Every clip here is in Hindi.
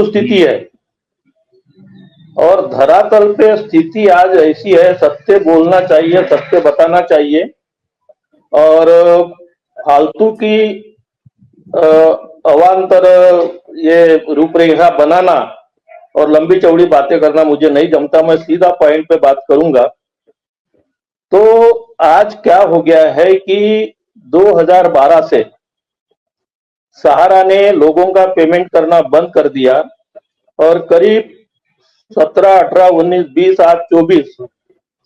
स्थिति है और धरातल पे स्थिति आज ऐसी है, सत्य बोलना चाहिए, सत्य बताना चाहिए और फालतू की अवान्तर ये रूपरेखा बनाना और लंबी चौड़ी बातें करना मुझे नहीं जमता। मैं सीधा पॉइंट पे बात करूंगा। तो आज क्या हो गया है कि 2012 से सहारा ने लोगों का पेमेंट करना बंद कर दिया और करीब 17, 18, 19, 20, आज 24,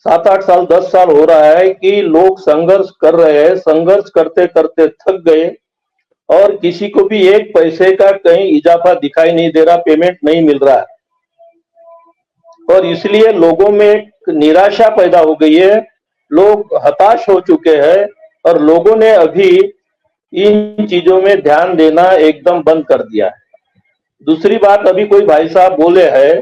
7-8 साल 10 साल हो रहा है कि लोग संघर्ष कर रहे हैं। संघर्ष करते करते थक गए और किसी को भी एक पैसे का कहीं इजाफा दिखाई नहीं दे रहा, पेमेंट नहीं मिल रहा है और इसलिए लोगों में एक निराशा पैदा हो गई है। लोग हताश हो चुके हैं और लोगों ने अभी इन चीजों में ध्यान देना एकदम बंद कर दिया है। दूसरी बात, अभी कोई भाई साहब बोले हैं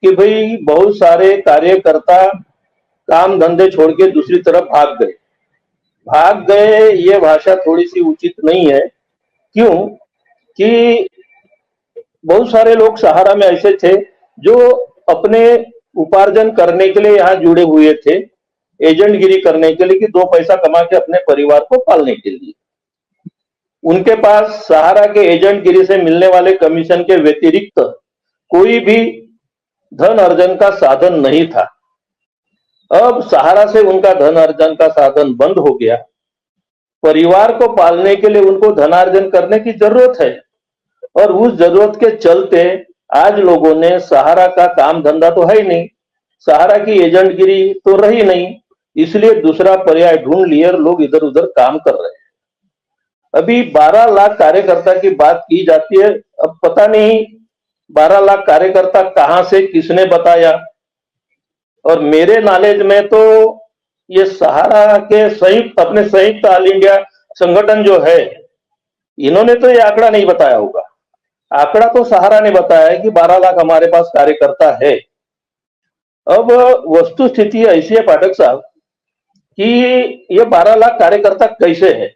कि भाई बहुत सारे कार्यकर्ता काम धंधे छोड़ के दूसरी तरफ भाग गए। ये भाषा थोड़ी सी उचित नहीं है। क्यों कि बहुत सारे लोग सहारा में ऐसे थे जो अपने उपार्जन करने के लिए यहाँ जुड़े हुए थे, एजेंटगिरी करने के लिए कि 2 पैसा कमा के अपने परिवार को पालने के लिए। उनके पास सहारा के एजेंटगिरी से मिलने वाले कमीशन के व्यतिरिक्त कोई भी धन अर्जन का साधन नहीं था। अब सहारा से उनका धन अर्जन का साधन बंद हो गया। परिवार को पालने के लिए उनको धनार्जन करने की जरूरत है और उस जरूरत के चलते आज लोगों ने सहारा का काम धंधा तो है ही नहीं, सहारा की एजेंटगिरी तो रही नहीं, इसलिए दूसरा पर्याय ढूंढ लिए और लोग इधर उधर काम कर रहे हैं। अभी 12 लाख कार्यकर्ता की बात की जाती है। अब पता नहीं 12 लाख कार्यकर्ता कहां से किसने बताया और मेरे नॉलेज में तो ये सहारा के अपने संयुक्त ऑल इंडिया संगठन जो है, इन्होंने तो ये आंकड़ा नहीं बताया होगा। आंकड़ा तो सहारा ने बताया है कि 12 लाख हमारे पास कार्यकर्ता है। अब वस्तु स्थिति ऐसी है पाठक साहब कि ये 12 लाख कार्यकर्ता कैसे है।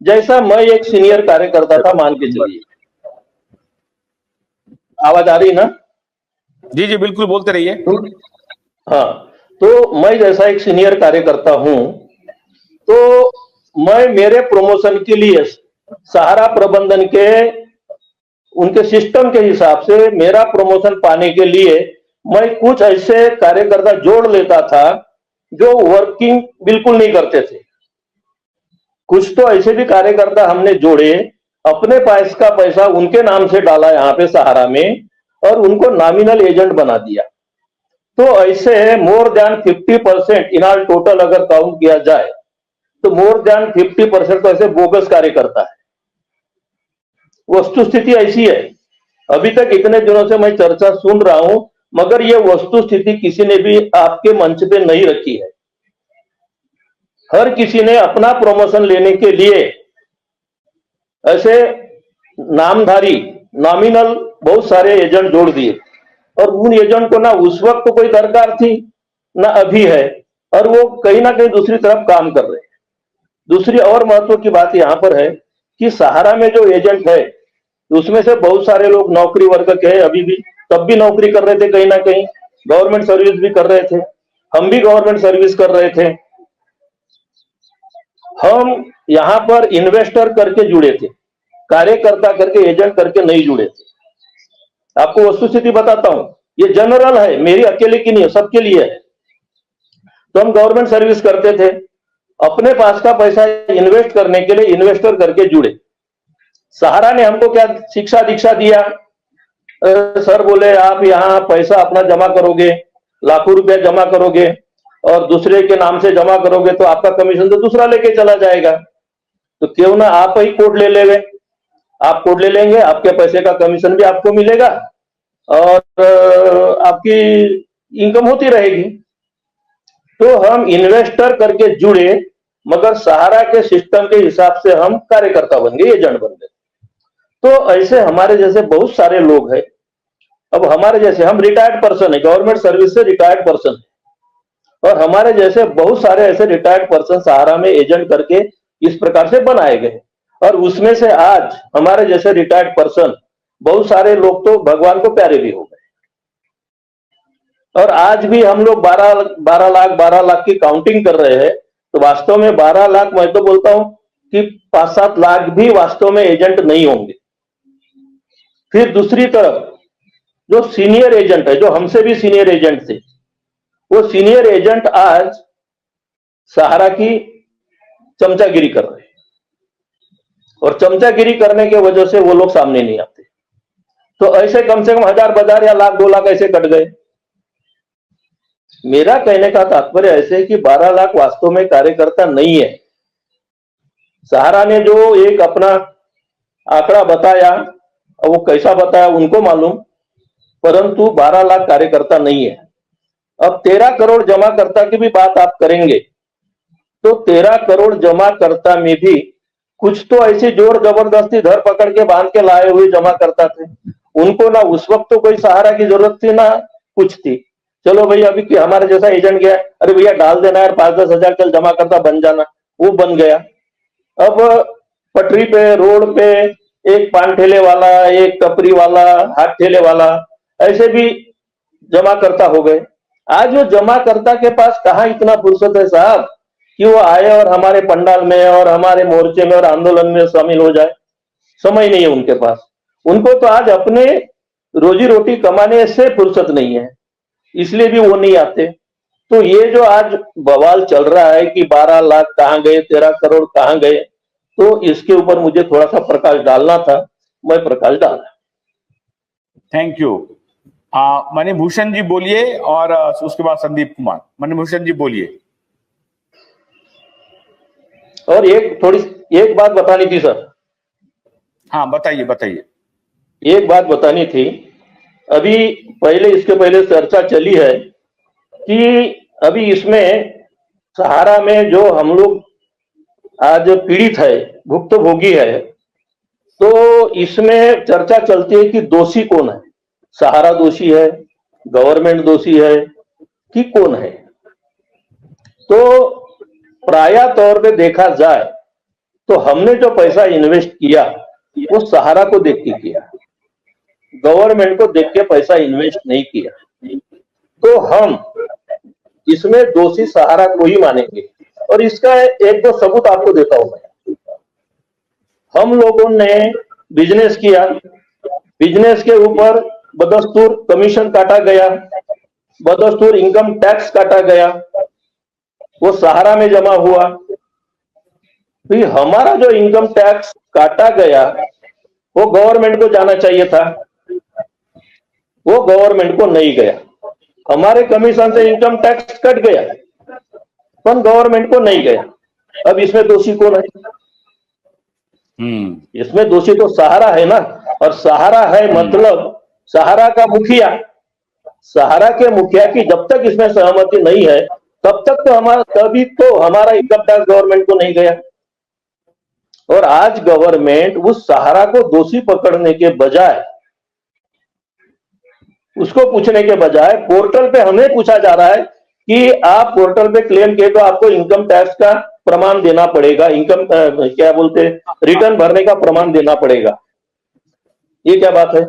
जैसा मैं एक सीनियर कार्यकर्ता था, मान के चलिए। आवाज आ रही ना? जी जी बिल्कुल, बोलते रहिए। हाँ, तो मैं जैसा एक सीनियर कार्यकर्ता हूं, तो मैं मेरे प्रमोशन के लिए सहारा प्रबंधन के उनके सिस्टम के हिसाब से मेरा प्रमोशन पाने के लिए मैं कुछ ऐसे कार्यकर्ता जोड़ लेता था जो वर्किंग बिल्कुल नहीं करते थे। कुछ तो ऐसे भी कार्यकर्ता हमने जोड़े, अपने पास का पैसा उनके नाम से डाला यहाँ पे सहारा में और उनको नॉमिनल एजेंट बना दिया। तो ऐसे more than 50% in all total अगर काउंट किया जाए तो मोर देन 50% तो ऐसे बोगस कार्यकर्ता है। वस्तु स्थिति ऐसी है। अभी तक इतने दिनों से मैं चर्चा सुन रहा हूं, मगर ये वस्तु स्थिति किसी ने भी आपके मंच पे नहीं रखी है। हर किसी ने अपना प्रमोशन लेने के लिए ऐसे नामधारी नॉमिनल बहुत सारे एजेंट जोड़ दिए और उन एजेंट को ना उस वक्त तो कोई दरकार थी ना अभी है और वो कहीं ना कहीं दूसरी तरफ काम कर रहे हैं। दूसरी और महत्व की बात यहां पर है कि सहारा में जो एजेंट है उसमें से बहुत सारे लोग नौकरी वर्ग के हैं अभी भी, तब भी नौकरी कर रहे थे, कहीं ना कहीं गवर्नमेंट सर्विस भी कर रहे थे, हम भी गवर्नमेंट सर्विस कर रहे थे। हम यहां पर इन्वेस्टर करके जुड़े थे, कार्यकर्ता करके एजेंट करके नहीं जुड़े थे। आपको वस्तुस्थिति बताता हूं, ये जनरल है, मेरी अकेले की नहीं है, सबके लिए है। तो हम गवर्नमेंट सर्विस करते थे, अपने पास का पैसा इन्वेस्ट करने के लिए इन्वेस्टर करके जुड़े। सहारा ने हमको क्या शिक्षा दीक्षा दिया, सर बोले आप यहाँ पैसा अपना जमा करोगे, लाखों रुपया जमा करोगे और दूसरे के नाम से जमा करोगे तो आपका कमीशन तो दूसरा लेके चला जाएगा, तो क्यों ना आप ही कोड ले लेंगे। आप कोड ले लेंगे, आपके पैसे का कमीशन भी आपको मिलेगा और आपकी इनकम होती रहेगी। तो हम इन्वेस्टर करके जुड़े, मगर सहारा के सिस्टम के हिसाब से हम कार्यकर्ता बन गए, एजेंट बन गए। तो ऐसे हमारे जैसे बहुत सारे लोग हैं। अब हमारे जैसे, हम रिटायर्ड पर्सन है, गवर्नमेंट सर्विस से रिटायर्ड पर्सन है और हमारे जैसे बहुत सारे ऐसे रिटायर्ड पर्सन सहारा में एजेंट करके इस प्रकार से बनाए गए और उसमें से आज हमारे जैसे रिटायर्ड पर्सन बहुत सारे लोग तो भगवान को प्यारे भी हो गए। और आज भी हम लोग 12 लाख की काउंटिंग कर रहे हैं, तो वास्तव में 12 लाख, मैं तो बोलता हूं कि 5-7 लाख भी वास्तव में एजेंट नहीं होंगे। फिर दूसरी तरफ जो सीनियर एजेंट है, जो हमसे भी सीनियर एजेंट थे, वो सीनियर एजेंट आज सहारा की चमचागिरी कर रहे हैं, और चमचागिरी करने की वजह से वो लोग सामने नहीं आते। तो ऐसे कम से कम 1000 या लाख 2 लाख ऐसे कट गए। मेरा कहने का तात्पर्य ऐसे है कि 12 लाख वास्तव में कार्यकर्ता नहीं है। सहारा ने जो एक अपना आंकड़ा बताया, वो कैसा बताया उनको मालूम, परंतु 12 लाख कार्यकर्ता नहीं है। अब 13 करोड़ जमाकर्ता की भी बात आप करेंगे, तो 13 करोड़ जमाकर्ता में भी कुछ तो ऐसी जोर जबरदस्ती धर पकड़ के बांध के लाए हुए जमाकर्ता थे। उनको ना उस वक्त तो कोई सहारा की जरूरत थी ना कुछ थी। चलो भैया, अभी हमारे जैसा एजेंट गया, अरे भैया डाल देना यार 5-10 हजार, चल जमाकर्ता बन जाना, वो बन गया। अब पटरी पे, रोड पे एक पान ठेले वाला, एक टपरी वाला, हाथ ठेले वाला, ऐसे भी जमाकर्ता हो गए। आज वो जमाकर्ता के पास कहाँ इतना फुर्सत है साहब कि वो आए और हमारे पंडाल में और हमारे मोर्चे में और आंदोलन में शामिल हो जाए। समय नहीं है उनके पास। उनको तो आज अपने रोजी रोटी कमाने से फुर्सत नहीं है, इसलिए भी वो नहीं आते। तो ये जो आज बवाल चल रहा है कि 12 लाख कहां गए, 13 करोड़ कहां गए, तो इसके ऊपर मुझे थोड़ा सा प्रकाश डालना था, मैं प्रकाश डाला। Thank you. मणिभूषण जी बोलिए, और उसके बाद संदीप कुमार। मणिभूषण जी बोलिए। और एक बात बतानी थी सर। हाँ, बताइए बताइए। एक बात बतानी थी। अभी इसके पहले चर्चा चली है कि अभी इसमें सहारा में जो हम लोग आज पीड़ित है, भुक्तभोगी है, तो इसमें चर्चा चलती है कि दोषी कौन है। सहारा दोषी है, गवर्नमेंट दोषी है कि कौन है। तो प्राय तौर पे देखा जाए तो हमने जो पैसा इन्वेस्ट किया वो सहारा को देख के किया, गवर्नमेंट को देख के पैसा इन्वेस्ट नहीं किया। तो हम इसमें दोषी सहारा को ही मानेंगे। और इसका एक दो सबूत आपको देता हूं मैं। हम लोगों ने बिजनेस किया, बिजनेस के ऊपर बदस्तूर कमीशन काटा गया, बदस्तूर इनकम टैक्स काटा गया, वो सहारा में जमा हुआ। तो हमारा जो इनकम टैक्स काटा गया वो गवर्नमेंट को जाना चाहिए था, वो गवर्नमेंट को नहीं गया। हमारे कमीशन से इनकम टैक्स कट गया पर गवर्नमेंट को नहीं गया। अब इसमें दोषी कौन है? इसमें दोषी तो सहारा है ना। और सहारा है मतलब सहारा का मुखिया, सहारा के मुखिया की जब तक इसमें सहमति नहीं है तब तक तो तभी तो हमारा इनकम टैक्स गवर्नमेंट को नहीं गया। और आज गवर्नमेंट उस सहारा को दोषी पकड़ने के बजाय, उसको पूछने के बजाय पोर्टल पे हमें पूछा जा रहा है कि आप पोर्टल पे क्लेम किए तो आपको इनकम टैक्स का प्रमाण देना पड़ेगा, इनकम क्या बोलते रिटर्न भरने का प्रमाण देना पड़ेगा। ये क्या बात है?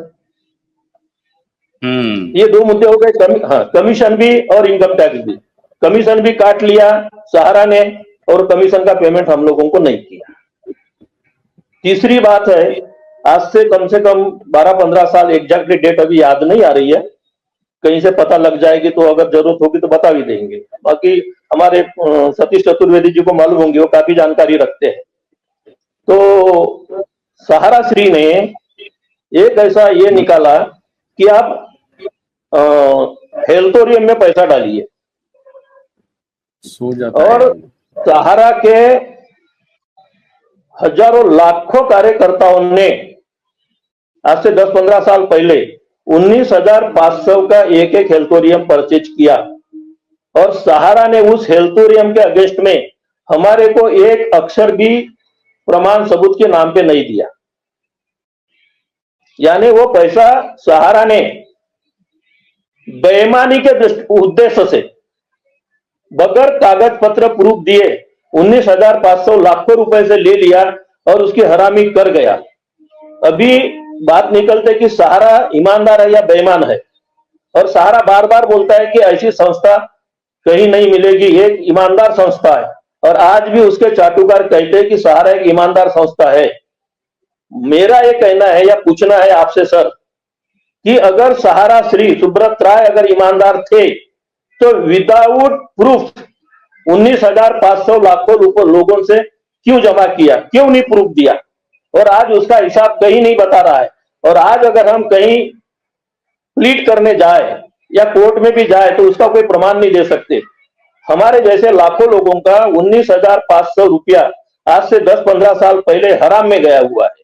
ये दो मुद्दे हो गए। कमीशन भी और इनकम टैक्स भी। कमीशन भी काट लिया सहारा ने और कमीशन का पेमेंट हम लोगों को नहीं किया। तीसरी बात है, आज से कम 12-15 साल, एग्जैक्टली डेट अभी याद नहीं आ रही है, कहीं से पता लग जाएगी तो अगर जरूरत होगी तो बता भी देंगे। बाकी हमारे सतीश चतुर्वेदी जी को मालूम होंगे, वो काफी जानकारी रखते हैं। तो सहारा श्री ने एक ऐसा ये निकाला कि आप हेल्थोरियम में पैसा डालिए, और सहारा के हजारों लाखों कार्यकर्ताओं ने आज से 10-15 साल पहले 19,500 का एक हेल्थोरियम परचेज किया, और सहारा ने उस हेल्थोरियम के अगेंस्ट में हमारे को एक अक्षर भी प्रमाण सबूत के नाम पे नहीं दिया। यानी वो पैसा सहारा ने बेईमानी के उद्देश्य से बगैर कागज पत्र प्रूफ दिए 19,500 लाखों रुपए से ले लिया और उसकी हरामी कर गया। अभी बात निकलते कि सहारा ईमानदार है या बेईमान है, और सहारा बार बार बोलता है कि ऐसी संस्था कहीं नहीं मिलेगी, ये एक ईमानदार संस्था है, और आज भी उसके चाटुकार कहते हैं कि सहारा एक ईमानदार संस्था है। मेरा ये कहना है या पूछना है आपसे सर कि अगर सहारा श्री सुब्रत राय अगर ईमानदार थे तो विदाउट प्रूफ 19,500 लाखों लोगों से क्यों जमा किया, क्यों नहीं प्रूफ दिया, और आज उसका हिसाब कहीं नहीं बता रहा है। और आज अगर हम कहीं प्लीट करने जाए या कोर्ट में भी जाए तो उसका कोई प्रमाण नहीं दे सकते। हमारे जैसे लाखों लोगों का 19,500 रुपया आज से 10-15 साल पहले हराम में गया हुआ है।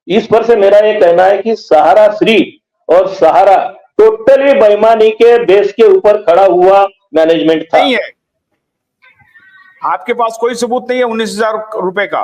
इस पर से मेरा ये कहना है कि सहारा श्री और सहारा टोटली बेईमानी के बेस के ऊपर खड़ा हुआ मैनेजमेंट था। नहीं है, आपके पास कोई सबूत नहीं है 19,000 रुपए का?